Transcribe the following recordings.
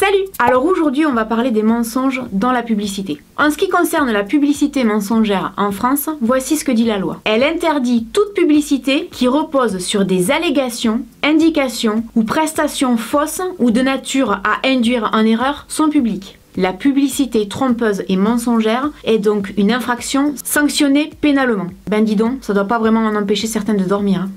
Salut! Alors aujourd'hui on va parler des mensonges dans la publicité. En ce qui concerne la publicité mensongère en France, voici ce que dit la loi. Elle interdit toute publicité qui repose sur des allégations, indications ou prestations fausses ou de nature à induire en erreur son public. La publicité trompeuse et mensongère est donc une infraction sanctionnée pénalement. Ben dis donc, ça doit pas vraiment en empêcher certains de dormir. Hein.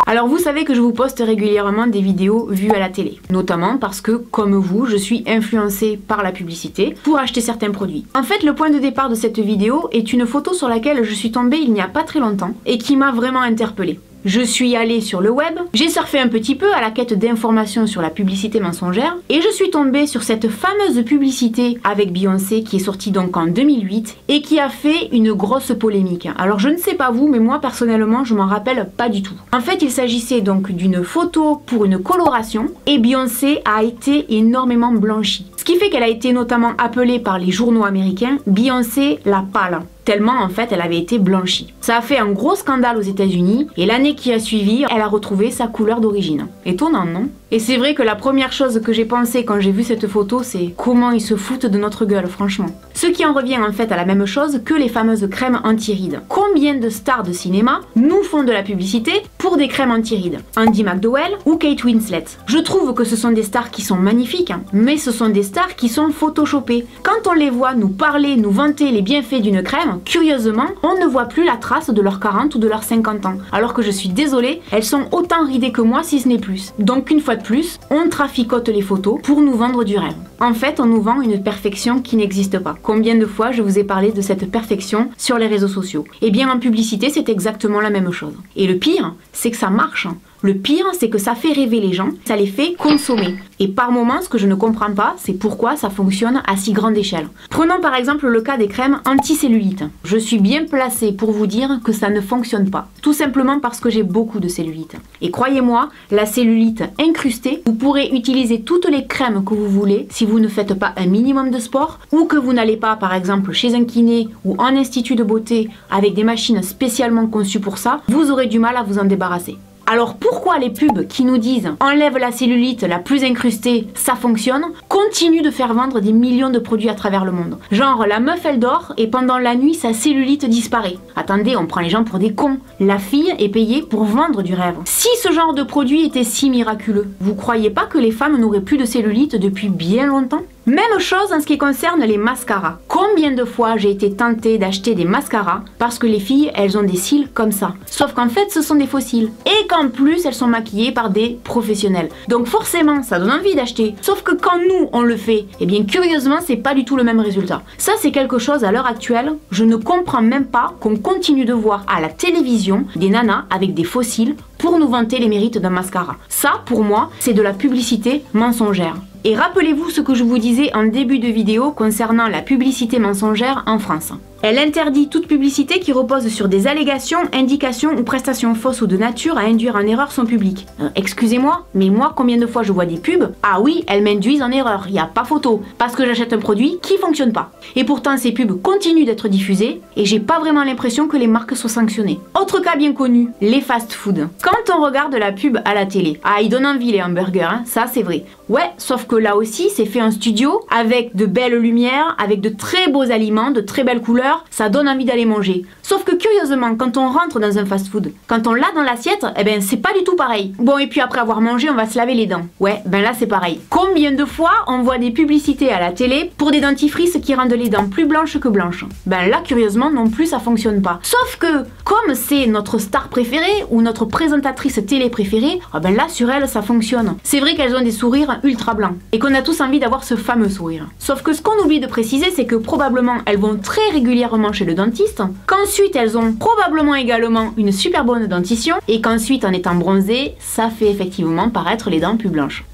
Alors vous savez que je vous poste régulièrement des vidéos vues à la télé, notamment parce que, comme vous, je suis influencée par la publicité pour acheter certains produits. En fait, le point de départ de cette vidéo est une photo sur laquelle je suis tombée il n'y a pas très longtemps et qui m'a vraiment interpellée. Je suis allée sur le web, j'ai surfé un petit peu à la quête d'informations sur la publicité mensongère et je suis tombée sur cette fameuse publicité avec Beyoncé qui est sortie donc en 2008 et qui a fait une grosse polémique. Alors je ne sais pas vous, mais moi personnellement je m'en rappelle pas du tout. En fait il s'agissait donc d'une photo pour une coloration et Beyoncé a été énormément blanchie. Ce qui fait qu'elle a été notamment appelée par les journaux américains Beyoncé la pâle. Tellement en fait elle avait été blanchie. Ça a fait un gros scandale aux États-Unis et l'année qui a suivi, elle a retrouvé sa couleur d'origine. Étonnant, non? Et c'est vrai que la première chose que j'ai pensé quand j'ai vu cette photo, c'est comment ils se foutent de notre gueule, franchement. Ce qui en revient en fait à la même chose que les fameuses crèmes anti-rides. Combien de stars de cinéma nous font de la publicité pour des crèmes anti-rides? Andy McDowell ou Kate Winslet. Je trouve que ce sont des stars qui sont magnifiques, hein, mais ce sont des stars qui sont photoshopées. Quand on les voit nous parler, nous vanter les bienfaits d'une crème, curieusement, on ne voit plus la trace de leurs 40 ou de leurs 50 ans. Alors que je suis désolée, elles sont autant ridées que moi si ce n'est plus. Donc une fois de plus, on traficote les photos pour nous vendre du rêve. En fait, on nous vend une perfection qui n'existe pas. Combien de fois je vous ai parlé de cette perfection sur les réseaux sociaux? Eh bien en publicité, c'est exactement la même chose. Et le pire, c'est que ça marche. Le pire, c'est que ça fait rêver les gens, ça les fait consommer. Et par moments, ce que je ne comprends pas, c'est pourquoi ça fonctionne à si grande échelle. Prenons par exemple le cas des crèmes anti-cellulite. Je suis bien placée pour vous dire que ça ne fonctionne pas. Tout simplement parce que j'ai beaucoup de cellulite. Et croyez-moi, la cellulite incrustée, vous pourrez utiliser toutes les crèmes que vous voulez si vous ne faites pas un minimum de sport ou que vous n'allez pas par exemple chez un kiné ou en institut de beauté avec des machines spécialement conçues pour ça, vous aurez du mal à vous en débarrasser. Alors pourquoi les pubs qui nous disent « enlève la cellulite la plus incrustée, ça fonctionne » continuent de faire vendre des millions de produits à travers le monde? Genre la meuf elle dort et pendant la nuit sa cellulite disparaît. Attendez, on prend les gens pour des cons. La fille est payée pour vendre du rêve. Si ce genre de produit était si miraculeux, vous croyez pas que les femmes n'auraient plus de cellulite depuis bien longtemps? Même chose en ce qui concerne les mascaras. Combien de fois j'ai été tentée d'acheter des mascaras parce que les filles, elles ont des cils comme ça. Sauf qu'en fait, ce sont des faux cils. Et qu'en plus, elles sont maquillées par des professionnels. Donc forcément, ça donne envie d'acheter. Sauf que quand nous, on le fait, eh bien curieusement, c'est pas du tout le même résultat. Ça, c'est quelque chose à l'heure actuelle, je ne comprends même pas qu'on continue de voir à la télévision des nanas avec des faux cils pour nous vanter les mérites d'un mascara. Ça, pour moi, c'est de la publicité mensongère. Et rappelez-vous ce que je vous disais en début de vidéo concernant la publicité mensongère en France. Elle interdit toute publicité qui repose sur des allégations, indications ou prestations fausses ou de nature à induire en erreur son public. Excusez-moi, mais moi combien de fois je vois des pubs? Ah oui, elles m'induisent en erreur, il n'y a pas photo, parce que j'achète un produit qui fonctionne pas. Et pourtant ces pubs continuent d'être diffusées et j'ai pas vraiment l'impression que les marques soient sanctionnées. Autre cas bien connu, les fast-food. Quand on regarde la pub à la télé, ah ils donnent envie les hamburgers, hein, ça c'est vrai. Ouais, sauf que là aussi c'est fait en studio, avec de belles lumières, avec de très beaux aliments, de très belles couleurs, ça donne envie d'aller manger. Sauf que curieusement, quand on rentre dans un fast-food, quand on l'a dans l'assiette, eh ben c'est pas du tout pareil. Bon, et puis après avoir mangé, on va se laver les dents. Ouais, ben là c'est pareil. Combien de fois on voit des publicités à la télé pour des dentifrices qui rendent les dents plus blanches que blanches? Ben là, curieusement, non plus, ça fonctionne pas. Sauf que, comme c'est notre star préférée ou notre présentatrice télé préférée, ah ben là, sur elle, ça fonctionne. C'est vrai qu'elles ont des sourires ultra blancs et qu'on a tous envie d'avoir ce fameux sourire. Sauf que ce qu'on oublie de préciser, c'est que probablement elles vont très régulièrement chez le dentiste, qu'ensuite elles ont probablement également une super bonne dentition et qu'ensuite en étant bronzées, ça fait effectivement paraître les dents plus blanches.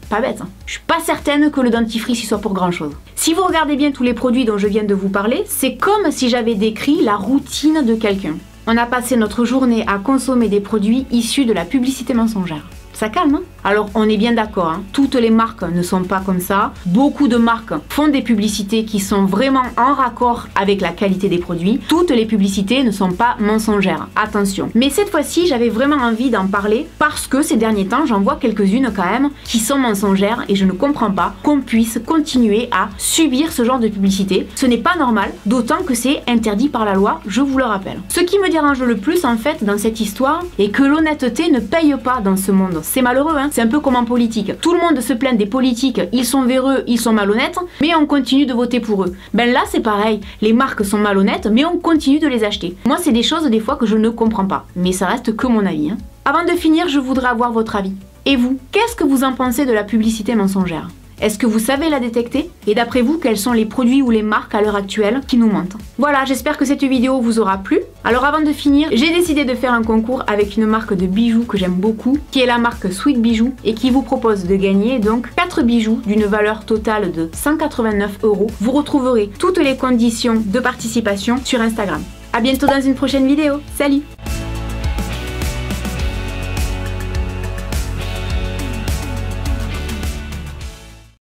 Pas bête, hein. Je suis pas certaine que le dentifrice y soit pour grand chose. Si vous regardez bien tous les produits dont je viens de vous parler, c'est comme si j'avais décrit la routine de quelqu'un. On a passé notre journée à consommer des produits issus de la publicité mensongère. Ça calme, hein? Alors on est bien d'accord, hein, toutes les marques ne sont pas comme ça. Beaucoup de marques font des publicités qui sont vraiment en raccord avec la qualité des produits. Toutes les publicités ne sont pas mensongères, attention. Mais cette fois-ci, j'avais vraiment envie d'en parler parce que ces derniers temps, j'en vois quelques-unes quand même qui sont mensongères et je ne comprends pas qu'on puisse continuer à subir ce genre de publicité. Ce n'est pas normal, d'autant que c'est interdit par la loi, je vous le rappelle. Ce qui me dérange le plus en fait dans cette histoire est que l'honnêteté ne paye pas dans ce monde. C'est malheureux, hein, c'est un peu comme en politique. Tout le monde se plaint des politiques, ils sont véreux, ils sont malhonnêtes, mais on continue de voter pour eux. Ben là c'est pareil, les marques sont malhonnêtes, mais on continue de les acheter. Moi c'est des choses des fois que je ne comprends pas, mais ça reste que mon avis. Hein. Avant de finir, je voudrais avoir votre avis. Et vous, qu'est-ce que vous en pensez de la publicité mensongère ? Est-ce que vous savez la détecter? Et d'après vous, quels sont les produits ou les marques à l'heure actuelle qui nous mentent? Voilà, j'espère que cette vidéo vous aura plu. Alors avant de finir, j'ai décidé de faire un concours avec une marque de bijoux que j'aime beaucoup, qui est la marque Sweet Bijoux, et qui vous propose de gagner donc 4 bijoux d'une valeur totale de 189 €. Vous retrouverez toutes les conditions de participation sur Instagram. A bientôt dans une prochaine vidéo. Salut!